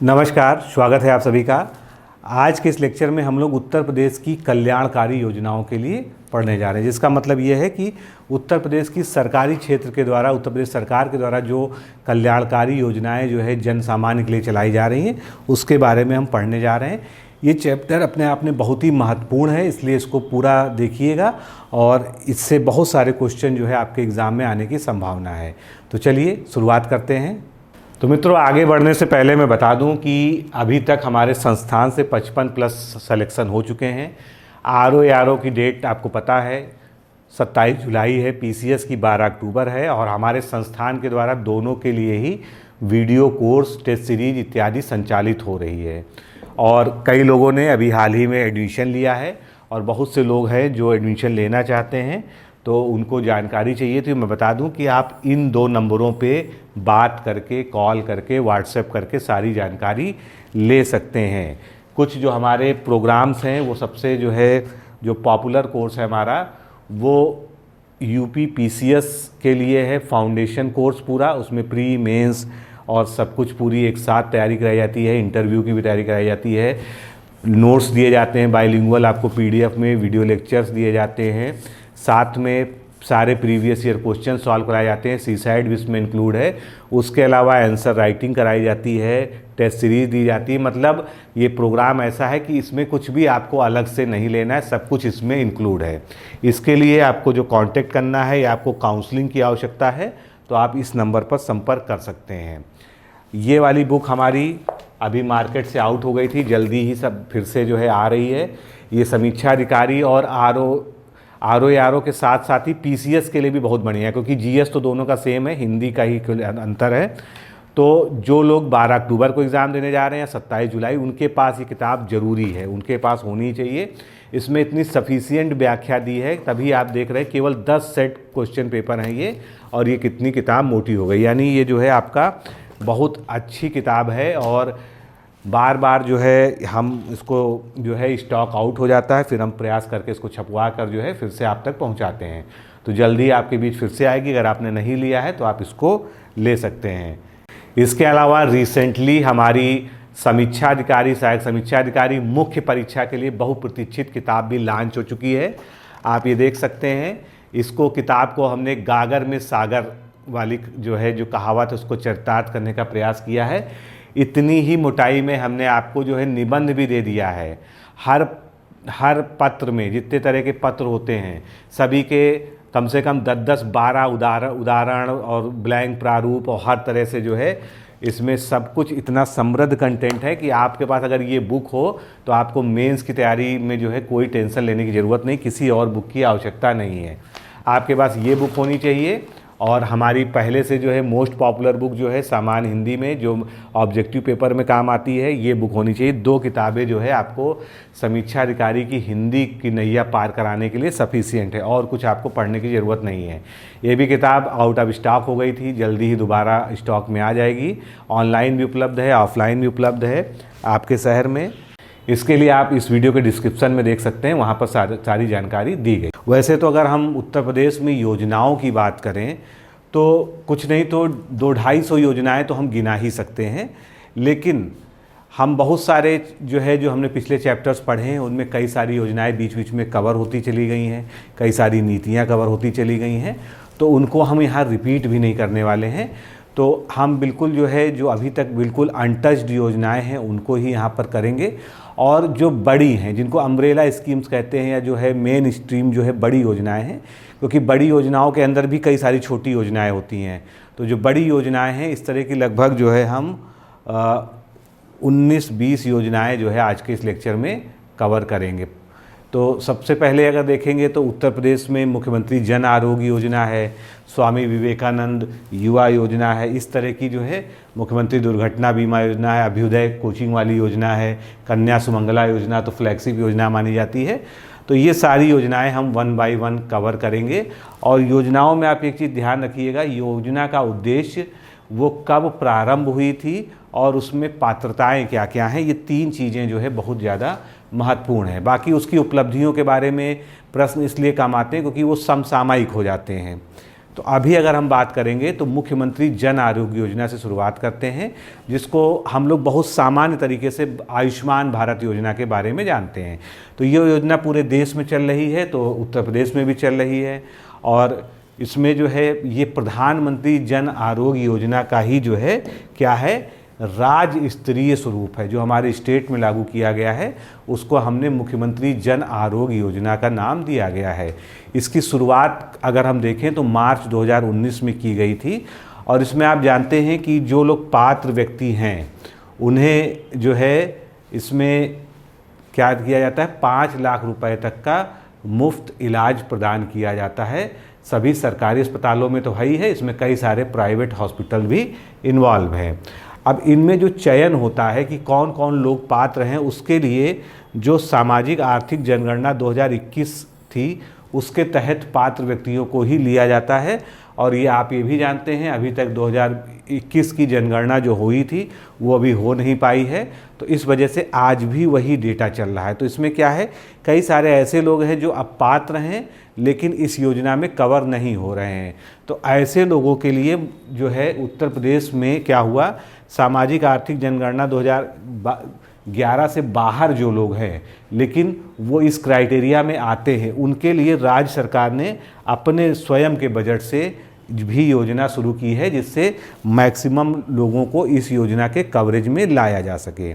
नमस्कार, स्वागत है आप सभी का। आज के इस लेक्चर में हम लोग उत्तर प्रदेश की कल्याणकारी योजनाओं के लिए पढ़ने जा रहे हैं, जिसका मतलब ये है कि उत्तर प्रदेश की सरकारी क्षेत्र के द्वारा, उत्तर प्रदेश सरकार के द्वारा जो कल्याणकारी योजनाएं जो है जन सामान्य के लिए चलाई जा रही हैं, उसके बारे में हम पढ़ने जा रहे हैं। ये चैप्टर अपने आप में बहुत ही महत्वपूर्ण है, इसलिए इसको पूरा देखिएगा और इससे बहुत सारे क्वेश्चन जो है आपके एग्ज़ाम में आने की संभावना है। तो चलिए शुरुआत करते हैं। तो मित्रों, आगे बढ़ने से पहले मैं बता दूं कि अभी तक हमारे संस्थान से 55+ सिलेक्शन हो चुके हैं। आरओ की डेट आपको पता है 27 जुलाई है, पीसीएस की 12 अक्टूबर है और हमारे संस्थान के द्वारा दोनों के लिए ही वीडियो कोर्स, टेस्ट सीरीज इत्यादि संचालित हो रही है। और कई लोगों ने अभी हाल ही में एडमिशन लिया है और बहुत से लोग हैं जो एडमिशन लेना चाहते हैं, तो उनको जानकारी चाहिए। तो मैं बता दूं कि आप इन 2 नंबरों पे बात करके, कॉल करके, व्हाट्सएप करके सारी जानकारी ले सकते हैं। कुछ जो हमारे प्रोग्राम्स हैं वो सबसे जो पॉपुलर कोर्स है हमारा, वो यूपी पीसीएस के लिए है, फाउंडेशन कोर्स पूरा, उसमें प्री मेंस और सब कुछ पूरी एक साथ तैयारी कराई जाती है। इंटरव्यू की भी तैयारी कराई जाती है, नोट्स दिए जाते हैं बाइलिंगुअल, आपको पीडीएफ में वीडियो लेक्चर्स दिए जाते हैं, साथ में सारे प्रीवियस ईयर क्वेश्चन सॉल्व कराए जाते हैं, सीसाइड भी इसमें इंक्लूड है। उसके अलावा आंसर राइटिंग कराई जाती है, टेस्ट सीरीज दी जाती है। मतलब ये प्रोग्राम ऐसा है कि इसमें कुछ भी आपको अलग से नहीं लेना है, सब कुछ इसमें इंक्लूड है। इसके लिए आपको जो कांटेक्ट करना है या आपको काउंसलिंग की आवश्यकता है तो आप इस नंबर पर संपर्क कर सकते हैं। ये वाली बुक हमारी अभी मार्केट से आउट हो गई थी, जल्दी ही सब फिर से आ रही है। ये समीक्षा अधिकारी और आरओ के साथ साथ ही पीसीएस के लिए भी बहुत बढ़िया है, क्योंकि जीएस तो दोनों का सेम है, हिंदी का ही अंतर है। तो जो लोग 12 अक्टूबर को एग्ज़ाम देने जा रहे हैं या 27 जुलाई, उनके पास ये किताब ज़रूरी है, उनके पास होनी चाहिए। इसमें इतनी सफिशिएंट व्याख्या दी है, तभी आप देख रहे हैं केवल 10 सेट क्वेश्चन पेपर हैं ये, और ये कितनी किताब मोटी हो गई। यानी ये आपका बहुत अच्छी किताब है और बार बार हम इसको स्टॉक आउट हो जाता है, फिर हम प्रयास करके इसको छपवा कर फिर से आप तक पहुंचाते हैं। तो जल्दी आपके बीच फिर से आएगी। अगर आपने नहीं लिया है तो आप इसको ले सकते हैं। इसके अलावा रिसेंटली हमारी समीक्षा अधिकारी, सहायक समीक्षा अधिकारी मुख्य परीक्षा के लिए बहुप्रतीक्षित किताब भी लॉन्च हो चुकी है। आप ये देख सकते हैं, इसको किताब को हमने गागर में सागर वाली जो कहावत है उसको चरितार्थ करने का प्रयास किया है। इतनी ही मोटाई में हमने आपको निबंध भी दे दिया है। हर पत्र में जितने तरह के पत्र होते हैं सभी के कम से कम 10-12 उदाहरण और ब्लैंक प्रारूप और हर तरह से इसमें सब कुछ इतना समृद्ध कंटेंट है कि आपके पास अगर ये बुक हो तो आपको मेंस की तैयारी में कोई टेंशन लेने की ज़रूरत नहीं, किसी और बुक की आवश्यकता नहीं है। आपके पास ये बुक होनी चाहिए। और हमारी पहले से मोस्ट पॉपुलर बुक सामान्य हिंदी में जो ऑब्जेक्टिव पेपर में काम आती है, ये बुक होनी चाहिए। 2 किताबें आपको समीक्षा अधिकारी की हिंदी की नैया पार कराने के लिए सफिशिएंट है, और कुछ आपको पढ़ने की ज़रूरत नहीं है। ये भी किताब आउट ऑफ स्टॉक हो गई थी, जल्दी ही दोबारा स्टॉक में आ जाएगी। ऑनलाइन भी उपलब्ध है, ऑफलाइन भी उपलब्ध है आपके शहर में। इसके लिए आप इस वीडियो के डिस्क्रिप्शन में देख सकते हैं, वहाँ पर सारी जानकारी दी गई। वैसे तो अगर हम उत्तर प्रदेश में योजनाओं की बात करें तो कुछ नहीं तो 200-250 योजनाएं तो हम गिना ही सकते हैं, लेकिन हम बहुत सारे जो हमने पिछले चैप्टर्स पढ़े हैं उनमें कई सारी योजनाएं बीच बीच में कवर होती चली गई हैं, कई सारी नीतियाँ कवर होती चली गई हैं, तो उनको हम यहाँ रिपीट भी नहीं करने वाले हैं। तो हम बिल्कुल जो अभी तक बिल्कुल अनटच्ड योजनाएं हैं उनको ही यहाँ पर करेंगे, और जो बड़ी हैं, जिनको अम्ब्रेला स्कीम्स कहते हैं या मेन स्ट्रीम बड़ी योजनाएं हैं, क्योंकि बड़ी योजनाओं के अंदर भी कई सारी छोटी योजनाएं होती हैं। तो जो बड़ी योजनाएं हैं इस तरह की लगभग हम 19-20 योजनाएं आज के इस लेक्चर में कवर करेंगे। तो सबसे पहले अगर देखेंगे तो उत्तर प्रदेश में मुख्यमंत्री जन आरोग्य योजना है, स्वामी विवेकानंद युवा योजना है, इस तरह की मुख्यमंत्री दुर्घटना बीमा योजना है, अभ्युदय कोचिंग वाली योजना है, कन्या सुमंगला योजना तो फ्लैगशिप योजना मानी जाती है। तो ये सारी योजनाएं हम 1 बाय 1 कवर करेंगे। और योजनाओं में आप एक चीज़ ध्यान रखिएगा, योजना का उद्देश्य, वो कब प्रारंभ हुई थी और उसमें पात्रताएं क्या क्या हैं, ये 3 चीज़ें बहुत ज़्यादा महत्वपूर्ण है। बाकी उसकी उपलब्धियों के बारे में प्रश्न इसलिए कम आते हैं क्योंकि वो समसामयिक हो जाते हैं। तो अभी अगर हम बात करेंगे तो मुख्यमंत्री जन आरोग्य योजना से शुरुआत करते हैं, जिसको हम लोग बहुत सामान्य तरीके से आयुष्मान भारत योजना के बारे में जानते हैं। तो ये योजना पूरे देश में चल रही है, तो उत्तर प्रदेश में भी चल रही है। और इसमें जो है ये प्रधानमंत्री जन आरोग्य योजना का ही जो है क्या है, राज्य स्तरीय स्वरूप है। जो हमारे स्टेट में लागू किया गया है उसको हमने मुख्यमंत्री जन आरोग्य योजना का नाम दिया गया है। इसकी शुरुआत अगर हम देखें तो मार्च 2019 में की गई थी। और इसमें आप जानते हैं कि जो लोग पात्र व्यक्ति हैं उन्हें जो है इसमें क्या किया जाता है, 5 लाख रुपए तक का मुफ्त इलाज प्रदान किया जाता है। सभी सरकारी अस्पतालों में तो है ही है, इसमें कई सारे प्राइवेट हॉस्पिटल भी इन्वॉल्व हैं। अब इनमें जो चयन होता है कि कौन कौन लोग पात्र हैं, उसके लिए जो सामाजिक आर्थिक जनगणना 2021 थी उसके तहत पात्र व्यक्तियों को ही लिया जाता है। और ये आप ये भी जानते हैं अभी तक 2021 की जनगणना जो हुई थी वो अभी हो नहीं पाई है, तो इस वजह से आज भी वही डेटा चल रहा है। तो इसमें क्या है, कई सारे ऐसे लोग हैं जो अब पात्र हैं लेकिन इस योजना में कवर नहीं हो रहे हैं। तो ऐसे लोगों के लिए जो है उत्तर प्रदेश में क्या हुआ, सामाजिक आर्थिक जनगणना 2011 से बाहर जो लोग हैं लेकिन वो इस क्राइटेरिया में आते हैं, उनके लिए राज्य सरकार ने अपने स्वयं के बजट से भी योजना शुरू की है, जिससे मैक्सिमम लोगों को इस योजना के कवरेज में लाया जा सके।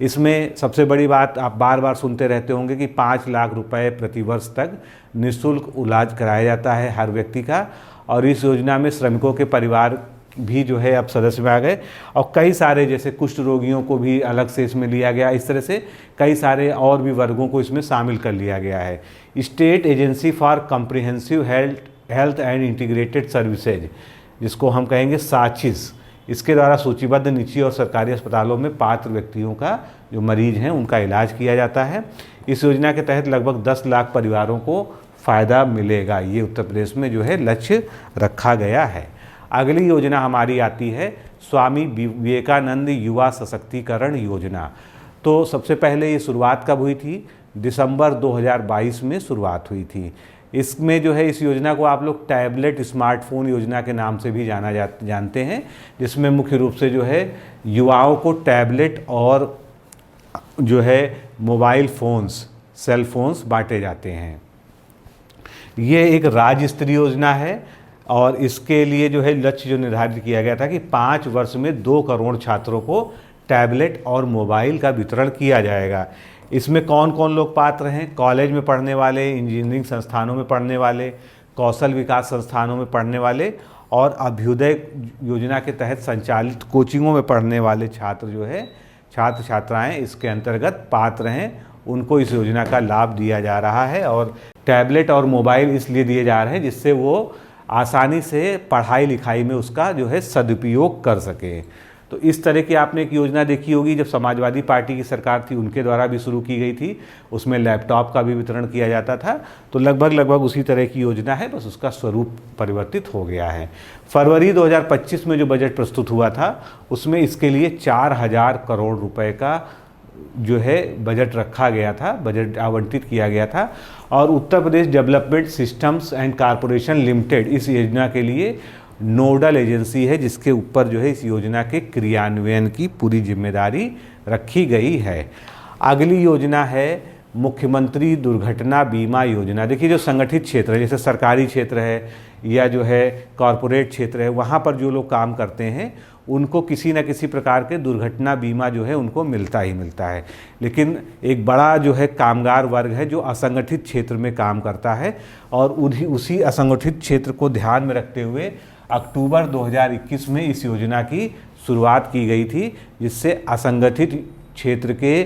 इसमें सबसे बड़ी बात आप बार बार सुनते रहते होंगे कि 5 लाख रुपए प्रतिवर्ष तक निःशुल्क इलाज कराया जाता है हर व्यक्ति का। और इस योजना में श्रमिकों के परिवार भी जो है अब सदस्य में आ गए, और कई सारे जैसे कुष्ठ रोगियों को भी अलग से इसमें लिया गया। इस तरह से कई सारे और भी वर्गों को इसमें शामिल कर लिया गया है। State agency for comprehensive health and integrated services, जिसको हम कहेंगे साचिस, इसके द्वारा सूचीबद्ध निजी और सरकारी अस्पतालों में पात्र व्यक्तियों का जो मरीज हैं उनका इलाज किया जाता है। इस योजना के तहत लगभग 10 लाख परिवारों को फ़ायदा मिलेगा। ये उत्तर प्रदेश में जो है लक्ष्य रखा गया है। अगली योजना हमारी आती है स्वामी विवेकानंद युवा सशक्तिकरण योजना। तो सबसे पहले ये शुरुआत कब हुई थी, दिसंबर 2022 में शुरुआत हुई थी। इसमें जो है इस योजना को आप लोग टैबलेट स्मार्टफोन योजना के नाम से भी जानते हैं, जिसमें मुख्य रूप से जो है युवाओं को टैबलेट और जो है मोबाइल फ़ोन्स, सेल फोन्स बांटे जाते हैं। ये एक राज्य स्तरीय योजना है और इसके लिए जो है लक्ष्य जो निर्धारित किया गया था कि 5 वर्ष में 2 करोड़ छात्रों को टैबलेट और मोबाइल का वितरण किया जाएगा। इसमें कौन कौन लोग पात्र हैं, कॉलेज में पढ़ने वाले, इंजीनियरिंग संस्थानों में पढ़ने वाले, कौशल विकास संस्थानों में पढ़ने वाले और अभ्युदय योजना के तहत संचालित कोचिंगों में पढ़ने वाले छात्र जो है, छात्र छात्राएं इसके अंतर्गत पात्र हैं, उनको इस योजना का लाभ दिया जा रहा है। और टैबलेट और मोबाइल इसलिए दिए जा रहे हैं जिससे वो आसानी से पढ़ाई लिखाई में उसका जो है सदुपयोग कर सके। तो इस तरह की आपने एक योजना देखी होगी, जब समाजवादी पार्टी की सरकार थी उनके द्वारा भी शुरू की गई थी, उसमें लैपटॉप का भी वितरण किया जाता था। तो लगभग उसी तरह की योजना है, बस उसका स्वरूप परिवर्तित हो गया है। फरवरी 2025 में जो बजट प्रस्तुत हुआ था उसमें इसके लिए 4000 करोड़ रुपए का जो है बजट रखा गया था, बजट आवंटित किया गया था। और Uttar Pradesh development systems and corporation limited इस योजना के लिए नोडल एजेंसी है, जिसके ऊपर जो है इस योजना के क्रियान्वयन की पूरी जिम्मेदारी रखी गई है। अगली योजना है मुख्यमंत्री दुर्घटना बीमा योजना। देखिए जो संगठित क्षेत्र है, जैसे सरकारी क्षेत्र है या जो है कॉरपोरेट क्षेत्र है, वहाँ पर जो लोग काम करते हैं उनको किसी न किसी प्रकार के दुर्घटना बीमा जो है उनको मिलता ही मिलता है। लेकिन एक बड़ा जो है कामगार वर्ग है जो असंगठित क्षेत्र में काम करता है, और उसी असंगठित क्षेत्र को ध्यान में रखते हुए अक्टूबर 2021 में इस योजना की शुरुआत की गई थी, जिससे असंगठित क्षेत्र के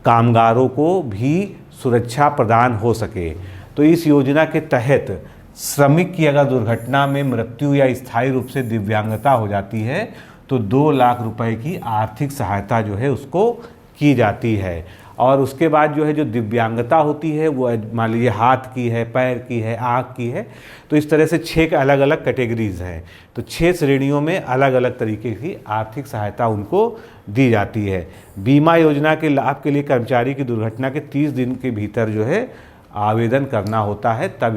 कामगारों को भी सुरक्षा प्रदान हो सके। तो इस योजना के तहत श्रमिक की अगर दुर्घटना में मृत्यु या स्थायी रूप से दिव्यांगता हो जाती है तो 2 लाख रुपए की आर्थिक सहायता जो है उसको की जाती है। और उसके बाद जो है जो दिव्यांगता होती है वो मान लीजिए हाथ की है, पैर की है, आँख की है, तो इस तरह से 6 अलग अलग कैटेगरीज हैं। तो 6 श्रेणियों में अलग अलग तरीके की आर्थिक सहायता उनको दी जाती है। बीमा योजना के लाभ के लिए कर्मचारी की दुर्घटना के 30 दिन के भीतर जो है आवेदन करना होता है, तब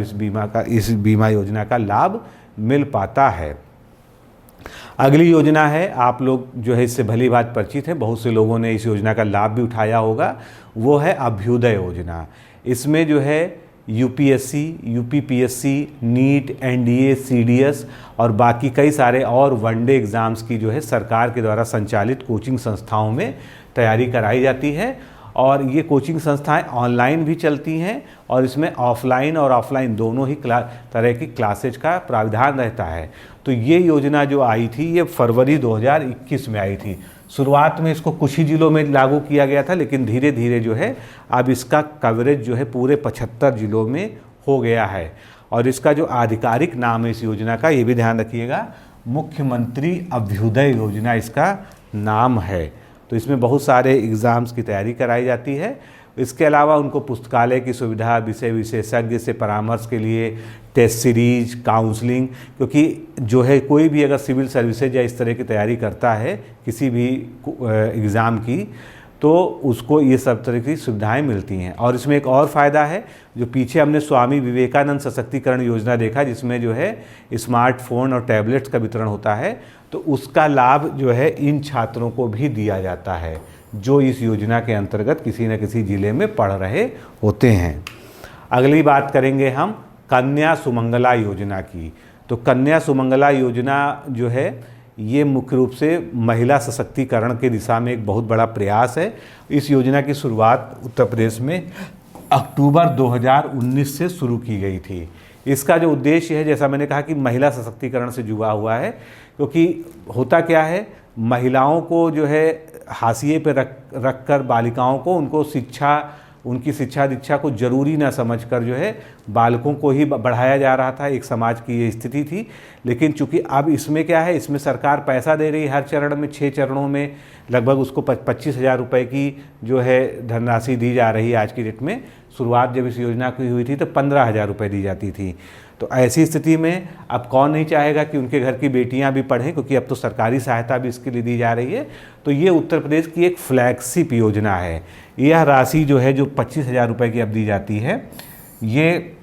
इस बीमा योजना का लाभ मिल पाता है। अगली योजना है, आप लोग जो है इससे भली भांति परिचित हैं, बहुत से लोगों ने इस योजना का लाभ भी उठाया होगा, वो है अभ्युदय योजना। इसमें जो है UPSC, UPPSC, NEET, NDA, CDS और बाकी कई सारे और वनडे एग्ज़ाम्स की जो है सरकार के द्वारा संचालित कोचिंग संस्थाओं में तैयारी कराई जाती है। और ये कोचिंग संस्थाएं ऑनलाइन भी चलती हैं और इसमें ऑफलाइन और ऑफलाइन दोनों ही तरह की क्लासेज का प्रावधान रहता है। तो ये योजना जो आई थी ये फरवरी 2021 में आई थी। शुरुआत में इसको कुछ ही ज़िलों में लागू किया गया था, लेकिन धीरे धीरे जो है अब इसका कवरेज जो है पूरे 75 ज़िलों में हो गया है। और इसका जो आधिकारिक नाम है इस योजना का, ये भी ध्यान रखिएगा, मुख्यमंत्री अभ्युदय योजना इसका नाम है। तो इसमें बहुत सारे एग्ज़ाम्स की तैयारी कराई जाती है। इसके अलावा उनको पुस्तकालय की सुविधा, विषय विशेषज्ञ से परामर्श के लिए टेस्ट सीरीज, काउंसलिंग, क्योंकि जो है कोई भी अगर सिविल सर्विसेज या इस तरह की तैयारी करता है किसी भी एग्ज़ाम की, तो उसको ये सब तरह की सुविधाएं मिलती हैं। और इसमें एक और फ़ायदा है, जो पीछे हमने स्वामी विवेकानंद सशक्तिकरण योजना देखा, जिसमें जो है स्मार्टफोन और टैबलेट्स का वितरण होता है, तो उसका लाभ जो है इन छात्रों को भी दिया जाता है जो इस योजना के अंतर्गत किसी न किसी ज़िले में पढ़ रहे होते हैं। अगली बात करेंगे हम कन्या सुमंगला योजना की। तो कन्या सुमंगला योजना जो है ये मुख्य रूप से महिला सशक्तिकरण की दिशा में एक बहुत बड़ा प्रयास है। इस योजना की शुरुआत उत्तर प्रदेश में अक्टूबर 2019 से शुरू की गई थी। इसका जो उद्देश्य है, जैसा मैंने कहा कि महिला सशक्तिकरण से जुड़ा हुआ है, क्योंकि होता क्या है, महिलाओं को जो है हाशिए पे रख कर बालिकाओं को उनकी शिक्षा दीक्षा को ज़रूरी ना समझकर जो है बालकों को ही बढ़ाया जा रहा था। एक समाज की ये स्थिति थी। लेकिन चूंकि अब इसमें क्या है, इसमें सरकार पैसा दे रही है, हर चरण में 6 चरणों में लगभग उसको 25,000 रुपये की जो है धनराशि दी जा रही है। आज की डेट में शुरुआत जब इस योजना की हुई थी तो 15,000 रुपये दी जाती थी। तो ऐसी स्थिति में अब कौन नहीं चाहेगा कि उनके घर की बेटियां भी पढ़ें, क्योंकि अब तो सरकारी सहायता भी इसके लिए दी जा रही है। तो ये उत्तर प्रदेश की एक फ्लैगशिप योजना है। यह राशि जो है जो 25,000 रुपये की अब दी जाती है, ये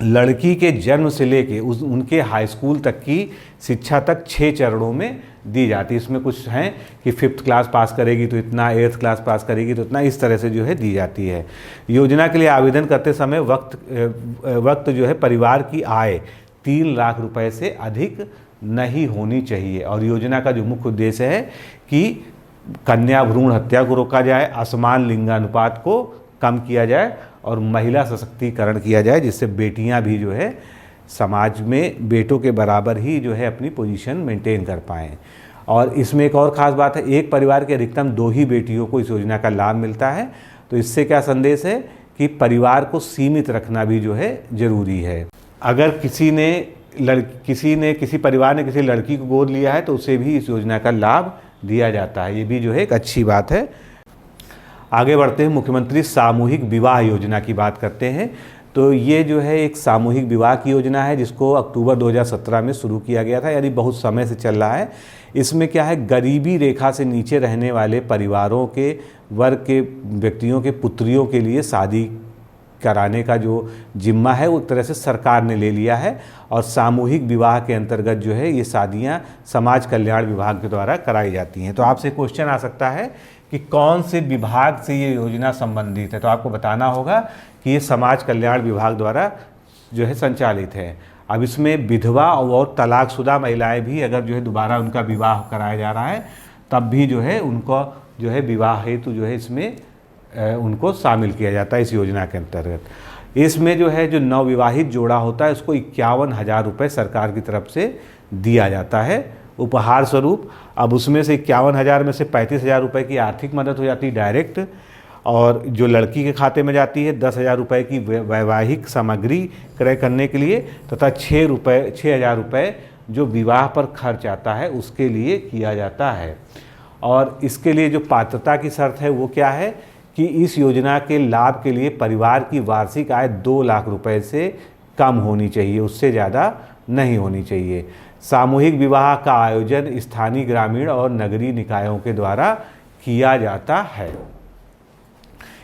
लड़की के जन्म से लेके उनके हाई स्कूल तक की शिक्षा तक 6 चरणों में दी जाती है। इसमें कुछ हैं कि 5th क्लास पास करेगी तो इतना, 8th क्लास पास करेगी तो इतना, इस तरह से जो है दी जाती है। योजना के लिए आवेदन करते समय वक्त जो है परिवार की आय 3 लाख रुपए से अधिक नहीं होनी चाहिए। और योजना का जो मुख्य उद्देश्य है कि कन्या भ्रूण हत्या को रोका जाए, असमान लिंगानुपात को कम किया जाए और महिला सशक्तिकरण किया जाए, जिससे बेटियां भी जो है समाज में बेटों के बराबर ही जो है अपनी पोजीशन मेंटेन कर पाएँ। और इसमें एक और ख़ास बात है, एक परिवार के अधिकतम 2 ही बेटियों को इस योजना का लाभ मिलता है। तो इससे क्या संदेश है कि परिवार को सीमित रखना भी जो है ज़रूरी है। अगर किसी परिवार ने किसी लड़की को गोद लिया है तो उसे भी इस योजना का लाभ दिया जाता है। ये भी जो है एक अच्छी बात है। आगे बढ़ते हैं, मुख्यमंत्री सामूहिक विवाह योजना की बात करते हैं। तो ये जो है एक सामूहिक विवाह की योजना है, जिसको अक्टूबर 2017 में शुरू किया गया था, यानी बहुत समय से चल रहा है। इसमें क्या है, गरीबी रेखा से नीचे रहने वाले परिवारों के वर्ग के व्यक्तियों के पुत्रियों के लिए शादी कराने का जो जिम्मा है वो एक तरह से सरकार ने ले लिया है। और सामूहिक विवाह के अंतर्गत जो है ये शादियां समाज कल्याण विभाग के द्वारा कराई जाती हैं। तो आपसे क्वेश्चन आ सकता है कि कौन से विभाग से ये योजना संबंधित है, तो आपको बताना होगा कि ये समाज कल्याण विभाग द्वारा जो है संचालित है। अब इसमें विधवा और तलाकशुदा महिलाएं भी अगर जो है दोबारा उनका विवाह कराया जा रहा है, तब भी जो है उनको जो है विवाह हेतु जो है इसमें उनको शामिल किया जाता है इस योजना के अंतर्गत। इसमें जो है जो नवविवाहित जोड़ा होता है उसको 51,000 रुपये सरकार की तरफ से दिया जाता है उपहार स्वरूप। अब उसमें से 51,000 में से 35,000 रुपये की आर्थिक मदद हो जाती है डायरेक्ट, और जो लड़की के खाते में जाती है 10,000 रुपये की वैवाहिक सामग्री क्रय करने के लिए, तथा 6,000 रुपये जो विवाह पर खर्च आता है उसके लिए किया जाता है। और इसके लिए जो पात्रता की शर्त है वो क्या है कि इस योजना के लाभ के लिए परिवार की वार्षिक आय 2 लाख रुपए से कम होनी चाहिए, उससे ज़्यादा नहीं होनी चाहिए। सामूहिक विवाह का आयोजन स्थानीय ग्रामीण और नगरीय निकायों के द्वारा किया जाता है।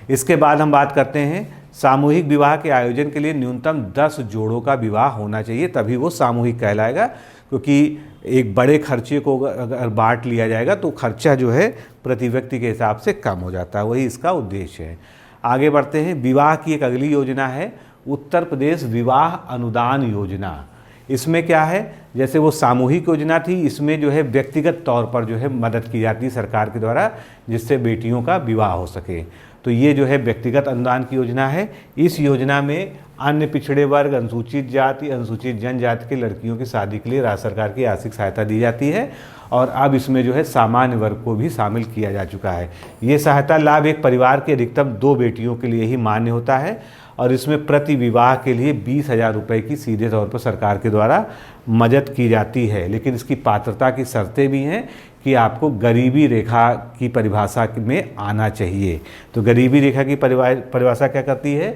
इसके बाद हम बात करते हैं सामूहिक विवाह के आयोजन के लिए न्यूनतम 10 जोड़ों का विवाह होना चाहिए, तभी वो सामूहिक कहलाएगा। क्योंकि एक बड़े खर्चे को अगर बांट लिया जाएगा तो खर्चा जो है प्रति व्यक्ति के हिसाब से कम हो जाता है, वही इसका उद्देश्य है। आगे बढ़ते हैं। विवाह की एक अगली योजना है उत्तर प्रदेश विवाह अनुदान योजना। इसमें क्या है, जैसे वो सामूहिक योजना थी, इसमें जो है व्यक्तिगत तौर पर जो है मदद की जाती है सरकार के द्वारा, जिससे बेटियों का विवाह हो सके। तो ये जो है व्यक्तिगत अनुदान की योजना है। इस योजना में अन्य पिछड़े वर्ग, अनुसूचित जाति, अनुसूचित जनजाति की लड़कियों की शादी के लिए राज्य सरकार की आर्थिक सहायता दी जाती है, और अब इसमें जो है सामान्य वर्ग को भी शामिल किया जा चुका है। ये सहायता लाभ एक परिवार के अधिकतम 2 बेटियों के लिए ही मान्य होता है, और इसमें प्रति विवाह के लिए 20,000 रुपये की सीधे तौर पर सरकार के द्वारा मदद की जाती है। लेकिन इसकी पात्रता की शर्तें भी हैं कि आपको गरीबी रेखा की परिभाषा में आना चाहिए। तो गरीबी रेखा की परिभाषा क्या करती है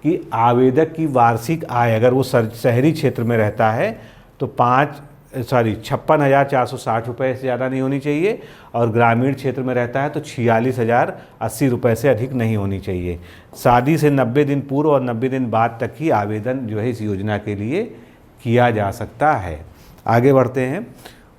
कि आवेदक की वार्षिक आय, अगर वो शहरी क्षेत्र में रहता है तो 56,460 रुपये से ज़्यादा नहीं होनी चाहिए, और ग्रामीण क्षेत्र में रहता है तो 46,080 रुपये से अधिक नहीं होनी चाहिए। शादी से 90 दिन पूर्व और 90 दिन बाद तक ही आवेदन जो है इस योजना के लिए किया जा सकता है। आगे बढ़ते हैं।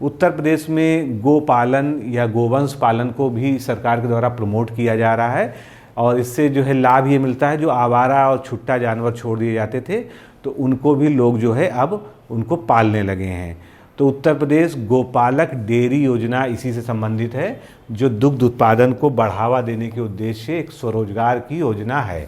उत्तर प्रदेश में गोपालन या गोवंश पालन को भी सरकार के द्वारा प्रमोट किया जा रहा है, और इससे जो है लाभ ये मिलता है, जो आवारा और छुट्टा जानवर छोड़ दिए जाते थे तो उनको भी लोग जो है अब उनको पालने लगे हैं। तो उत्तर प्रदेश गोपालक डेयरी योजना इसी से संबंधित है, जो दुग्ध उत्पादन को बढ़ावा देने के उद्देश्य से एक स्वरोजगार की योजना है।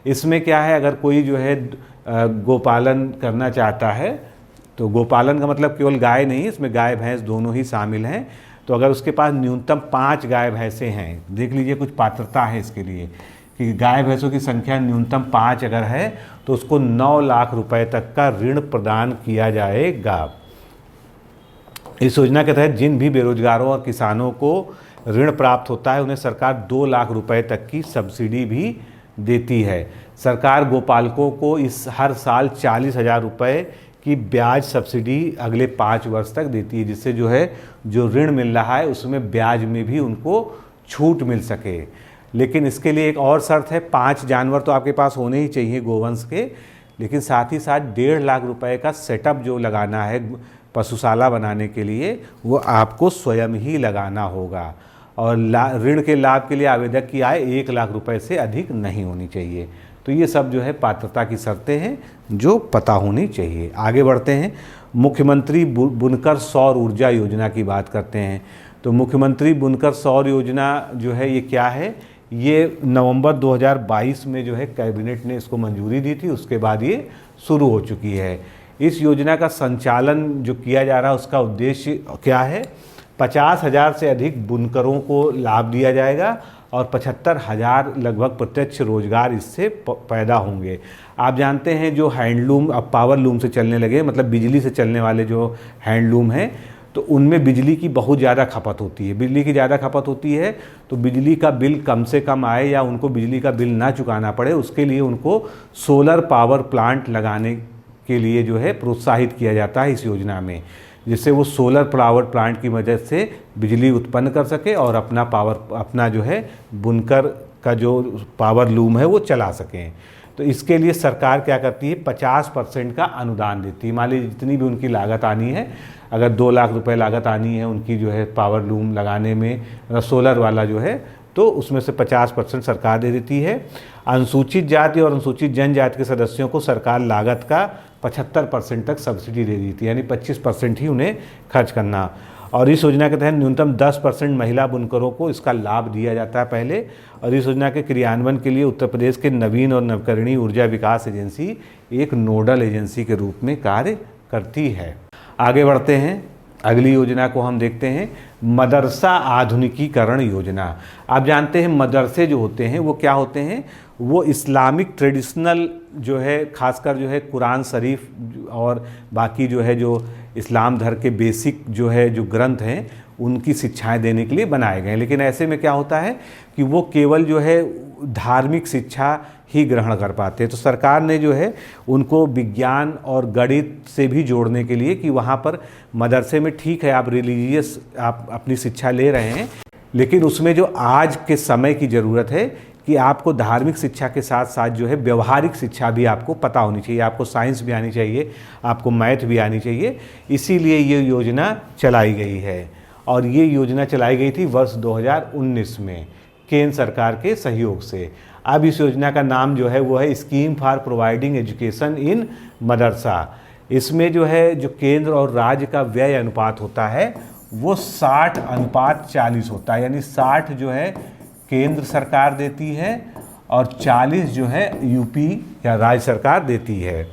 इसमें क्या है, अगर कोई जो है गोपालन करना चाहता है, तो गोपालन का मतलब केवल गाय नहीं, इसमें गाय भैंस दोनों ही शामिल हैं। तो अगर उसके पास न्यूनतम 5 गाय भैंसें हैं, देख लीजिए कुछ पात्रता है इसके लिए कि गाय भैंसों की संख्या न्यूनतम 5 अगर है तो उसको 9 लाख रुपए तक का ऋण प्रदान किया जाएगा। इस योजना के तहत जिन भी बेरोजगारों और किसानों को ऋण प्राप्त होता है उन्हें सरकार 2 लाख रुपए तक की सब्सिडी भी देती है। सरकार गोपालकों को इस हर साल 40,000 रुपये की ब्याज सब्सिडी अगले 5 वर्ष तक देती है, जिससे जो है जो ऋण मिल रहा है उसमें ब्याज में भी उनको छूट मिल सके। लेकिन इसके लिए एक और शर्त है, 5 जानवर तो आपके पास होने ही चाहिए गोवंश के, लेकिन साथ ही साथ 1.5 लाख रुपए का सेटअप जो लगाना है पशुशाला बनाने के लिए, वो आपको स्वयं ही लगाना होगा। और ऋण के लाभ के लिए आवेदक की आय 1 लाख रुपए से अधिक नहीं होनी चाहिए। तो ये सब जो है पात्रता की शर्तें हैं जो पता होनी चाहिए। आगे बढ़ते हैं। मुख्यमंत्री बुनकर सौर ऊर्जा योजना की बात करते हैं। तो मुख्यमंत्री बुनकर सौर योजना जो है ये क्या है, ये नवंबर 2022 में जो है कैबिनेट ने इसको मंजूरी दी थी, उसके बाद ये शुरू हो चुकी है। इस योजना का संचालन जो किया जा रहा है उसका उद्देश्य क्या है, 50,000 से अधिक बुनकरों को लाभ दिया जाएगा और 75,000 लगभग प्रत्यक्ष रोजगार इससे पैदा होंगे। आप जानते हैं जो हैंडलूम अब पावर लूम से चलने लगे, मतलब बिजली से चलने वाले जो हैंडलूम हैं, तो उनमें बिजली की बहुत ज़्यादा खपत होती है। बिजली की ज़्यादा खपत होती है तो बिजली का बिल कम से कम आए या उनको बिजली का बिल ना चुकाना पड़े, उसके लिए उनको सोलर पावर प्लांट लगाने के लिए जो है प्रोत्साहित किया जाता है इस योजना में, जिससे वो सोलर पावर प्लांट की मदद से बिजली उत्पन्न कर सके और अपना जो है बुनकर का जो पावर लूम है वो चला सकें। तो इसके लिए सरकार क्या करती है, 50% का अनुदान देती है। मान लीजिए जितनी भी उनकी लागत आनी है, अगर 2 लाख रुपए लागत आनी है उनकी जो है पावर लूम लगाने में, सोलर वाला जो है, तो उसमें से 50% सरकार दे देती है। अनुसूचित जाति और अनुसूचित जनजाति के सदस्यों को सरकार लागत का 75% तक सब्सिडी दे देती है, यानी 25% ही उन्हें खर्च करना। और इस योजना के तहत न्यूनतम 10% महिला बुनकरों को इसका लाभ दिया जाता है पहले। और इस योजना के क्रियान्वयन के लिए उत्तर प्रदेश के नवीन और नवकरणीय ऊर्जा विकास एजेंसी एक नोडल एजेंसी के रूप में कार्य करती है। आगे बढ़ते हैं, अगली योजना को हम देखते हैं, मदरसा आधुनिकीकरण योजना। आप जानते हैं मदरसे जो होते हैं वो क्या होते हैं, वो इस्लामिक ट्रेडिशनल जो है, खासकर जो है कुरान शरीफ और बाकी जो है जो इस्लाम धर्म के बेसिक जो है जो ग्रंथ हैं उनकी शिक्षाएं देने के लिए बनाए गए हैं। लेकिन ऐसे में क्या होता है कि वो केवल जो है धार्मिक शिक्षा ही ग्रहण कर पाते हैं। तो सरकार ने जो है उनको विज्ञान और गणित से भी जोड़ने के लिए कि वहाँ पर मदरसे में ठीक है आप रिलीजियस आप अपनी शिक्षा ले रहे हैं, लेकिन उसमें जो आज के समय की ज़रूरत है कि आपको धार्मिक शिक्षा के साथ साथ जो है व्यवहारिक शिक्षा भी आपको पता होनी चाहिए, आपको साइंस भी आनी चाहिए, आपको मैथ भी आनी चाहिए। इसीलिए ये योजना चलाई गई है और ये योजना चलाई गई थी वर्ष 2019 में केंद्र सरकार के सहयोग से। अब इस योजना का नाम जो है वो है scheme for providing education in madrasa. इसमें जो है जो केंद्र और राज्य का व्यय अनुपात होता है वो 60:40 होता है, यानी 60 जो है केंद्र सरकार देती है और 40 जो है यूपी या राज्य सरकार देती है।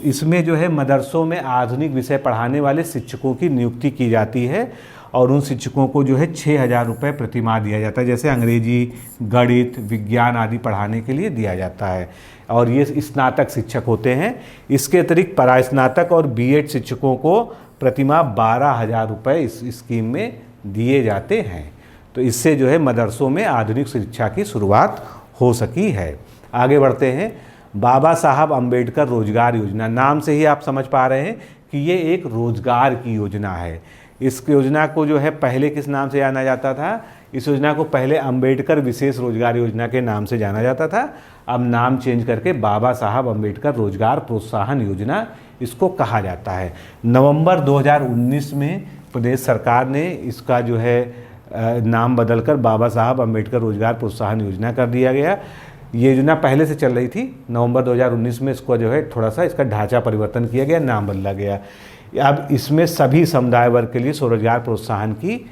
इसमें जो है मदरसों में आधुनिक विषय पढ़ाने वाले शिक्षकों की नियुक्ति की जाती है और उन शिक्षकों को जो है 6,000 रुपये प्रतिमाह दिया जाता है, जैसे अंग्रेजी, गणित, विज्ञान आदि पढ़ाने के लिए दिया जाता है और ये स्नातक शिक्षक होते हैं। इसके अतिरिक्त परास्नातक और बीएड शिक्षकों को प्रतिमाह 12,000 रुपये इस स्कीम में दिए जाते हैं। तो इससे जो है मदरसों में आधुनिक शिक्षा की शुरुआत हो सकी है। आगे बढ़ते हैं। बाबा साहब अम्बेडकर रोजगार योजना, नाम से ही आप समझ पा रहे हैं कि ये एक रोजगार की योजना है। इस योजना को जो है पहले किस नाम से जाना जाता था? इस योजना को पहले अम्बेडकर विशेष रोजगार योजना के नाम से जाना जाता था। अब नाम चेंज करके बाबा साहब अम्बेडकर रोजगार प्रोत्साहन योजना इसको कहा जाता है। नवंबर 2019 में प्रदेश सरकार ने इसका जो है नाम बदलकर बाबा साहब अम्बेडकर रोजगार प्रोत्साहन योजना कर दिया गया। ये योजना पहले से चल रही थी, नवंबर 2019 में इसको जो है थोड़ा सा इसका ढांचा परिवर्तन किया गया, नाम बदला गया। अब इसमें सभी समुदाय वर्ग के लिए स्वरोजगार प्रोत्साहन की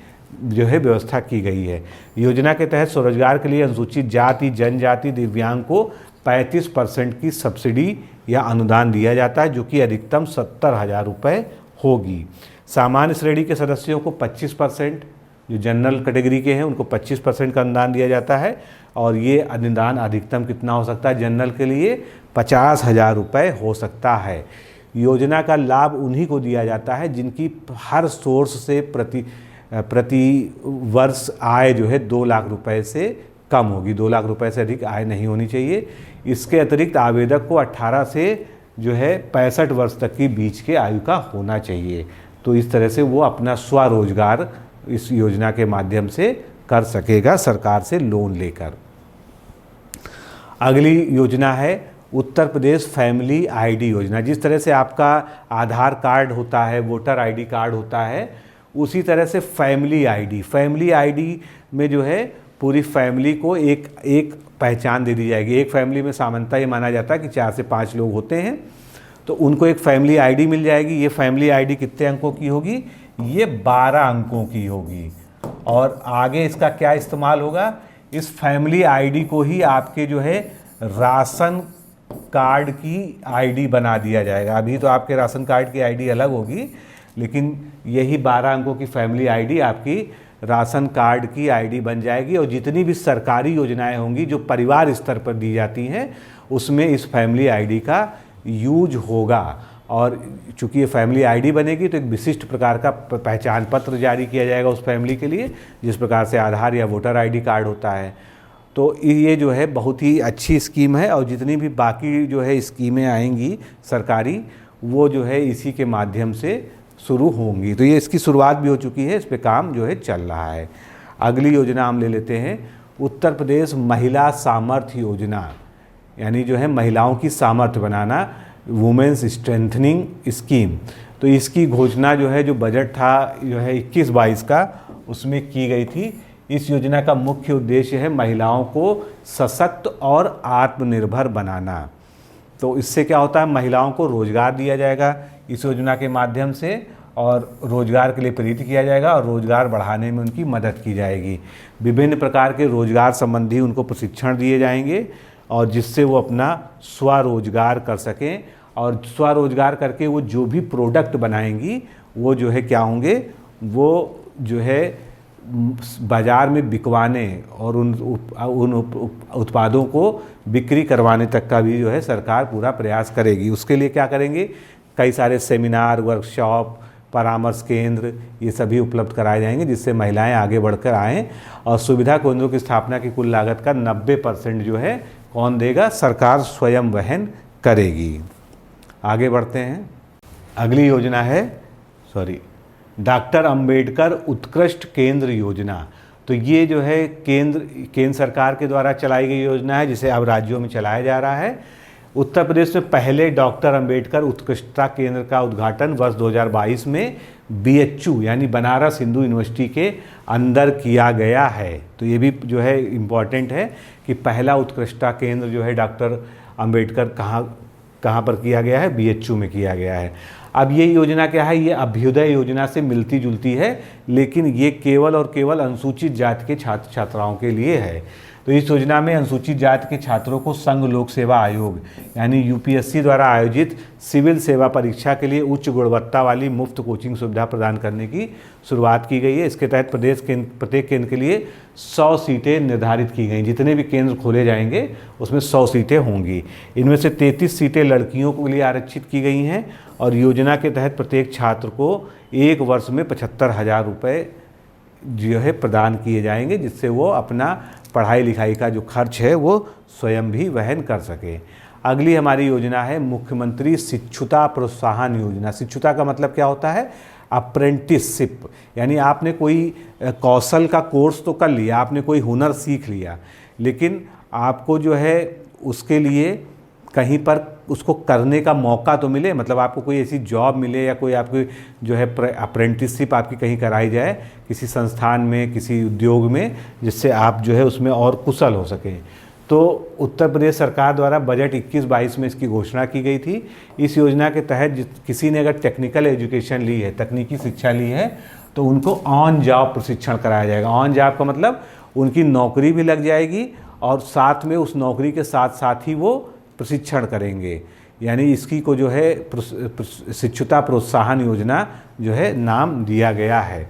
जो है व्यवस्था की गई है। योजना के तहत स्वरोजगार के लिए अनुसूचित जाति, जनजाति, दिव्यांग को 35% की सब्सिडी या अनुदान दिया जाता है, जो कि अधिकतम 70,000 रुपये होगी। सामान्य श्रेणी के सदस्यों को 25%, जो जनरल कैटेगरी के हैं उनको 25% का अनुदान दिया जाता है और ये अनुदान अधिकतम कितना हो सकता है? जनरल के लिए 50,000 रुपये हो सकता है। योजना का लाभ उन्हीं को दिया जाता है जिनकी हर सोर्स से प्रति वर्ष आय जो है 2 लाख रुपए से कम होगी, 2 लाख रुपए से अधिक आय नहीं होनी चाहिए। इसके अतिरिक्त आवेदक को 18 से जो है 65 वर्ष तक की बीच के आयु का होना चाहिए। तो इस तरह से वो अपना स्वरोजगार इस योजना के माध्यम से कर सकेगा सरकार से लोन लेकर। अगली योजना है उत्तर प्रदेश फैमिली आईडी योजना। जिस तरह से आपका आधार कार्ड होता है, वोटर आईडी कार्ड होता है, उसी तरह से फैमिली आईडी में जो है पूरी फैमिली को एक पहचान दे दी जाएगी। एक फैमिली में सामान्यतः ये माना जाता है कि 4 से 5 लोग होते हैं, तो उनको एक फैमिली आईडी मिल जाएगी। ये फैमिली आईडी कितने अंकों की होगी? ये 12 अंकों की होगी। और आगे इसका क्या इस्तेमाल होगा? इस फैमिली आईडी को ही आपके जो है राशन कार्ड की आईडी बना दिया जाएगा। अभी तो आपके राशन कार्ड की आईडी अलग होगी, लेकिन यही 12 अंकों की फैमिली आईडी आपकी राशन कार्ड की आईडी बन जाएगी। और जितनी भी सरकारी योजनाएं होंगी जो परिवार स्तर पर दी जाती हैं, उसमें इस फैमिली आईडी का यूज होगा। और चूंकि ये फैमिली आईडी बनेगी तो एक विशिष्ट प्रकार का पहचान पत्र जारी किया जाएगा उस फैमिली के लिए, जिस प्रकार से आधार या वोटर आईडी कार्ड होता है। तो ये जो है बहुत ही अच्छी स्कीम है और जितनी भी बाकी जो है स्कीमें आएंगी सरकारी, वो जो है इसी के माध्यम से शुरू होंगी। तो ये इसकी शुरुआत भी हो चुकी है, इस पे काम जो है चल रहा है। अगली योजना हम ले लेते हैं उत्तर प्रदेश महिला सामर्थ्य योजना, यानी जो है महिलाओं की सामर्थ्य बनाना, वुमेन्स स्ट्रेंथनिंग स्कीम। तो इसकी घोषणा जो है जो बजट था जो है 21-22 का, उसमें की गई थी। इस योजना का मुख्य उद्देश्य है महिलाओं को सशक्त और आत्मनिर्भर बनाना। तो इससे क्या होता है? महिलाओं को रोजगार दिया जाएगा इस योजना के माध्यम से और रोजगार के लिए प्रेरित किया जाएगा और रोजगार बढ़ाने में उनकी मदद की जाएगी। विभिन्न प्रकार के रोजगार संबंधी उनको प्रशिक्षण दिए जाएंगे और जिससे वो अपना स्वरोजगार कर सकें। और स्वरोजगार करके वो जो भी प्रोडक्ट बनाएंगी वो जो है क्या होंगे? वो जो है बाज़ार में बिकवाने और उन उत्पादों को बिक्री करवाने तक का भी जो है सरकार पूरा प्रयास करेगी। उसके लिए क्या करेंगे? कई सारे सेमिनार, वर्कशॉप, परामर्श केंद्र ये सभी उपलब्ध कराए जाएंगे, जिससे महिलाएं आगे बढ़कर आएँ। और सुविधा केंद्रों की स्थापना की कुल लागत का 90% जो है कौन देगा? सरकार स्वयं वहन करेगी। आगे बढ़ते हैं। अगली योजना है डॉक्टर अंबेडकर उत्कृष्ट केंद्र योजना। तो ये जो है केंद्र सरकार के द्वारा चलाई गई योजना है, जिसे अब राज्यों में चलाया जा रहा है। उत्तर प्रदेश में पहले डॉक्टर अंबेडकर उत्कृष्टता केंद्र का उद्घाटन वर्ष 2022 में BHU यानी बनारस हिंदू यूनिवर्सिटी के अंदर किया गया है। तो ये भी जो है इम्पॉर्टेंट है कि पहला उत्कृष्टता केंद्र जो है डॉक्टर अंबेडकर कहाँ पर किया गया है, BHU में किया गया है। अब ये योजना क्या है, ये अभ्युदय योजना से मिलती जुलती है, लेकिन ये केवल और केवल अनुसूचित जाति के छात्र छात्राओं के लिए है। तो इस योजना में अनुसूचित जाति के छात्रों को संघ लोक सेवा आयोग यानी UPSC द्वारा आयोजित सिविल सेवा परीक्षा के लिए उच्च गुणवत्ता वाली मुफ्त कोचिंग सुविधा प्रदान करने की शुरुआत की गई है। इसके तहत प्रत्येक केंद्र के लिए 100 सीटें निर्धारित की गई। जितने भी केंद्र खोले जाएंगे उसमें 100 सीटें होंगी। इनमें से 33 सीटें लड़कियों के लिए आरक्षित की गई हैं और योजना के तहत प्रत्येक छात्र को एक वर्ष में 75,000 रुपये जो है प्रदान किए जाएंगे, जिससे वो अपना पढ़ाई लिखाई का जो खर्च है वो स्वयं भी वहन कर सके। अगली हमारी योजना है मुख्यमंत्री शिक्षुता प्रोत्साहन योजना। शिक्षुता का मतलब क्या होता है, अप्रेंटिसशिप, यानी आपने कोई कौशल का कोर्स तो कर लिया, आपने कोई हुनर सीख लिया, लेकिन आपको जो है उसके लिए कहीं पर उसको करने का मौका तो मिले, मतलब आपको कोई ऐसी जॉब मिले या कोई आपकी जो है अप्रेंटिसशिप आपकी कहीं कराई जाए किसी संस्थान में, किसी उद्योग में, जिससे आप जो है उसमें और कुशल हो सकें। तो उत्तर प्रदेश सरकार द्वारा बजट 21-22 में इसकी घोषणा की गई थी। इस योजना के तहत किसी ने अगर टेक्निकल एजुकेशन ली है, तकनीकी शिक्षा ली है, तो उनको ऑन जॉब प्रशिक्षण कराया जाएगा। ऑन जॉब का मतलब उनकी नौकरी भी लग जाएगी और साथ में उस नौकरी के साथ साथ ही वो प्रशिक्षण करेंगे। यानी इसकी को जो है शिक्षुता प्रोत्साहन योजना जो है नाम दिया गया है।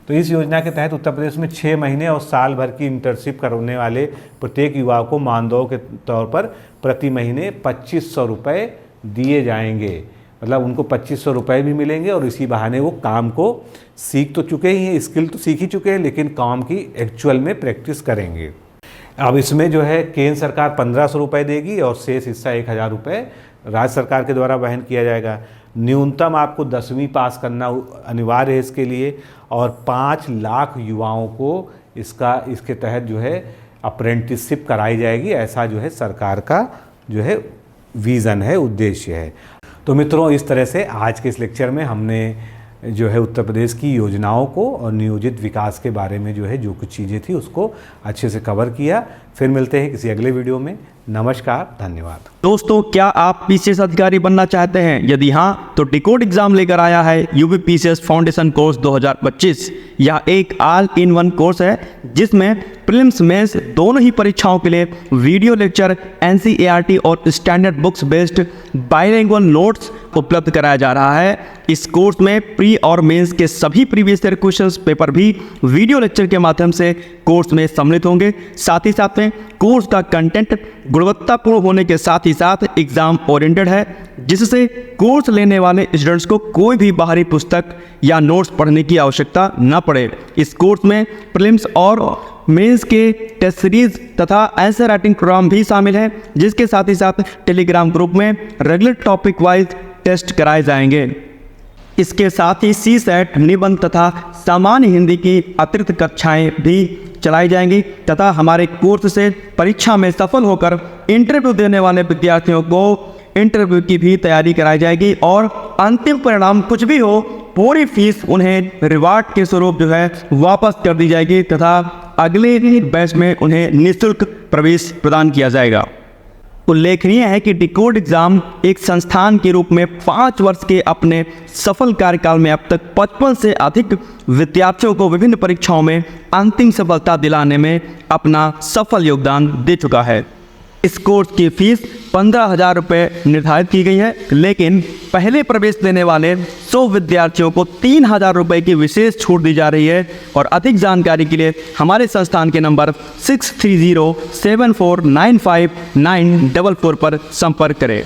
तो इस योजना के तहत उत्तर प्रदेश में 6 महीने और साल भर की इंटर्नशिप करने वाले प्रत्येक युवा को मानदेय के तौर पर प्रति महीने 2500 रुपये दिए जाएंगे। मतलब उनको 2500 रुपये भी मिलेंगे और इसी बहाने वो काम को सीख तो चुके ही हैं, स्किल तो सीख ही चुके हैं, लेकिन काम की एक्चुअल में प्रैक्टिस करेंगे। अब इसमें जो है केंद्र सरकार 1500 रुपये देगी और शेष हिस्सा 1000 रुपये राज्य सरकार के द्वारा वहन किया जाएगा। न्यूनतम आपको 10वीं पास करना अनिवार्य है इसके लिए और 5 लाख युवाओं को इसके तहत जो है अप्रेंटिसशिप कराई जाएगी। ऐसा जो है सरकार का जो है विज़न है, उद्देश्य है। तो मित्रों, इस तरह से आज के इस लेक्चर में हमने जो है उत्तर प्रदेश की योजनाओं को और नियोजित विकास के बारे में जो है जो कुछ चीज़ें थी उसको अच्छे से कवर किया। फिर मिलते हैं किसी अगले वीडियो में। नमस्कार, धन्यवाद। दोस्तों, क्या आप PCS अधिकारी बनना चाहते हैं? यदि हाँ, तो डिकोड एग्जाम लेकर आया है UP PCS फाउंडेशन कोर्स 2025। यह एक ऑल इन वन कोर्स है जिसमें प्रीलिम्स मेंस दोनों ही परीक्षाओं के लिए वीडियो लेक्चर, NCERT और standard books based bilingual notes उपलब्ध कराया जा रहा है। इस कोर्स में प्री और मेंस के सभी प्रीवियस ईयर क्वेश्चंस पेपर भी वीडियो लेक्चर के माध्यम से कोर्स में सम्मिलित होंगे। साथ ही साथ में कोर्स का कंटेंट गुणवत्तापूर्ण होने के साथ ही साथ एग्जाम ओरिएंटेड है, जिससे कोर्स लेने वाले स्टूडेंट्स को कोई भी बाहरी पुस्तक या नोट्स पढ़ने की आवश्यकता न पड़े। इस कोर्स में प्रीलिम्स और मेंस के टेस्ट सीरीज तथा आंसर राइटिंग प्रोग्राम भी शामिल है, जिसके साथ ही साथ टेलीग्राम ग्रुप में रेगुलर टॉपिक वाइज टेस्ट कराए जाएंगे। इसके साथ ही CSAT, निबंध तथा सामान्य हिंदी की अतिरिक्त कक्षाएं भी चलाई जाएंगी तथा हमारे कोर्स से परीक्षा में सफल होकर इंटरव्यू देने वाले विद्यार्थियों को इंटरव्यू की भी तैयारी कराई जाएगी और अंतिम परिणाम कुछ भी हो, पूरी फीस उन्हें रिवार्ड के स्वरूप जो है वापस कर दी जाएगी तथा अगले बैच में उन्हें निःशुल्क प्रवेश प्रदान किया जाएगा। उल्लेखनीय है कि डिकोड एग्जाम एक संस्थान के रूप में 5 वर्ष के अपने सफल कार्यकाल में अब तक 55 से अधिक विद्यार्थियों को विभिन्न परीक्षाओं में अंतिम सफलता दिलाने में अपना सफल योगदान दे चुका है। इस कोर्स की फीस 15,000 रुपये निर्धारित की गई है, लेकिन पहले प्रवेश लेने वाले 100 विद्यार्थियों को 3,000 रुपये की विशेष छूट दी जा रही है। और अधिक जानकारी के लिए हमारे संस्थान के नंबर 6307495944 पर संपर्क करें।